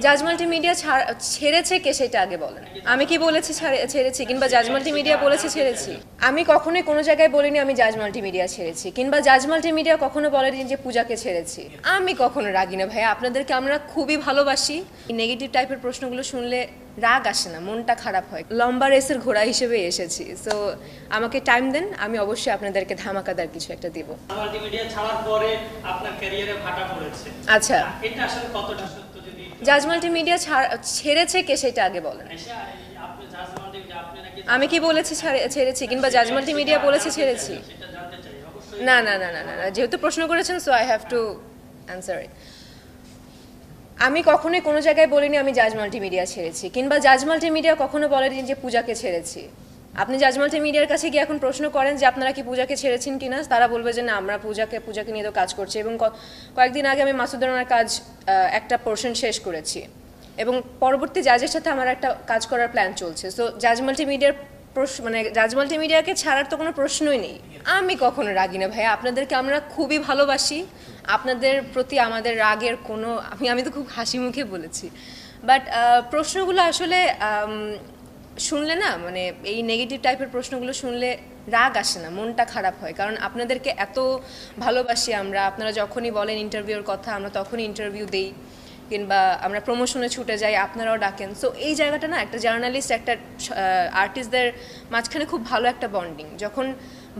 জাজ মাল্টিমিডিয়া ছেড়েছে কে সেটা আগে বলেন। আমি কি বলেছি ছেড়েছি, কিংবা জাজ মাল্টিমিডিয়া বলেছে ছেড়েছি? আমি কখনোই কোনো জায়গায় বলিনি আমি জাজ মাল্টিমিডিয়া ছেড়েছি, কিংবা জাজ মাল্টিমিডিয়া কখনো বলেনি যে পূজাকে ছেড়েছি। আমি কখনো রাগি না ভাই, আপনাদেরকে আমরা খুবই ভালোবাসি। নেগেটিভ টাইপের প্রশ্নগুলো শুনলে রাগ আসে না, মনটা খারাপ হয়। লম্বা রেসের ঘোড়া হিসেবে এসেছি, সো আমাকে টাইম দেন, আমি অবশ্যই আপনাদেরকে ধামাকাদার কিছু একটা দিব। মাল্টিমিডিয়া ছাড়ার পরে আপনার ক্যারিয়ারে ভাটা পড়েছে, আচ্ছা, এটা আসলে কতটা সত্য? যদি জাজ মাল্টিমিডিয়া ছেড়েছে কে সেটা আগে বলেন। আপনি জাজ মাল্টিমিডিয়া আপনি নাকি আমি কি বলেছি ছেড়েছি, কিংবা জাজ মাল্টিমিডিয়া বলেছে ছেড়েছি? সেটা জানতে চাই অবশ্যই। না না না না না না, যেহেতু প্রশ্ন করেছেন so I have to answer it. আমি কখনোই কোনো জায়গায় বলিনি আমি জাজ মাল্টিমিডিয়া ছেড়েছি, কিংবা জাজ মাল্টিমিডিয়া কখনো বলেনি যে পূজাকে ছেড়েছি। আপনি জাজ মাল্টিমিডিয়ার কাছে গিয়ে এখন প্রশ্ন করেন যে আপনারা কি পূজাকে ছেড়েছেন কিনা, তারা বলবে যে না, আমরা পূজাকে নিয়ে তো কাজ করছি। এবং কয়েকদিন আগে আমি মাসুদ রানার কাজ একটা পোর্শন শেষ করেছি, এবং পরবর্তী জাজের সাথে আমার একটা কাজ করার প্ল্যান চলছে। সো জাজ মাল্টিমিডিয়ার মানে জাজ মাল্টিমিডিয়াকে ছাড়ার তো কোনো প্রশ্নই নেই। আমি কখনো রাগি না ভাই, আপনাদেরকে আমরা খুবই ভালোবাসি। আপনাদের প্রতি আমাদের রাগের কোনো আমি তো খুব হাসি মুখে বলেছি, বাট প্রশ্নগুলো আসলে শুনলে না, মানে এই নেগেটিভ টাইপের প্রশ্নগুলো শুনলে রাগ আসে না, মনটা খারাপ হয়। কারণ আপনাদেরকে এত ভালোবাসি আমরা, আপনারা যখনই বলেন ইন্টারভিউর কথা আমরা তখনই ইন্টারভিউ দেই, কিংবা আমরা প্রমোশনে ছুটে যাই, আপনারাও ডাকেন। সো এই জায়গাটা না, একটা জার্নালিস্ট একটা আর্টিস্টদের মাঝখানে খুব ভালো একটা বন্ডিং। যখন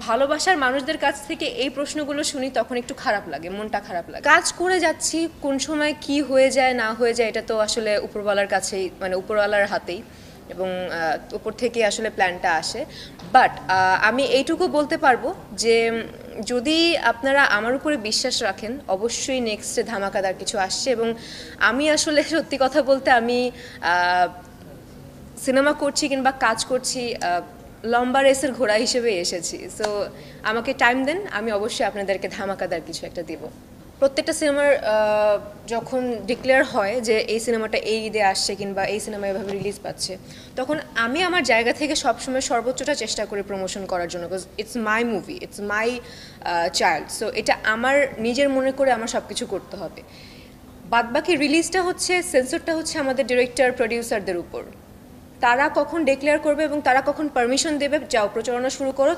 ভালোবাসার মানুষদের কাছ থেকে এই প্রশ্নগুলো শুনি তখন একটু খারাপ লাগে, মনটা খারাপ লাগে। কাজ করে যাচ্ছি, কোন সময় কি হয়ে যায় না হয়ে যায় এটা তো আসলে উপরওয়ালার কাছেই, মানে উপরওয়ালার হাতেই, এবং উপর থেকে আসলে প্ল্যানটা আসে। বাট আমি এইটুকু বলতে পারবো যে যদি আপনারা আমার উপরে বিশ্বাস রাখেন, অবশ্যই নেক্সটে ধামাকাদার কিছু আসছে। এবং আমি আসলে সত্যি কথা বলতে আমি সিনেমা করছি কিংবা কাজ করছি লম্বা রেসের ঘোড়া হিসেবে এসেছি। সো আমাকে টাইম দেন, আমি অবশ্যই আপনাদেরকে ধামাকাদার কিছু একটা দিব। প্রত্যেকটা সিনেমার যখন ডিক্লেয়ার হয় যে এই সিনেমাটা এই ঈদে আসছে কিংবা এই সিনেমা এভাবে রিলিজ পাচ্ছে, তখন আমি আমার জায়গা থেকে সবসময় সর্বোচ্চটা চেষ্টা করি প্রমোশন করার জন্য, because it's my movie, it's my child. So এটা আমার নিজের মনে করে আমার সব কিছু করতে হবে। বাদবাকি রিলিজটা হচ্ছে, সেন্সরটা হচ্ছে আমাদের ডিরেক্টর প্রডিউসারদের উপর। তারা কখন ডিক্লেয়ার করবে এবং তারা কখন পারমিশন দেবে যাও প্রচারণা শুরু করো,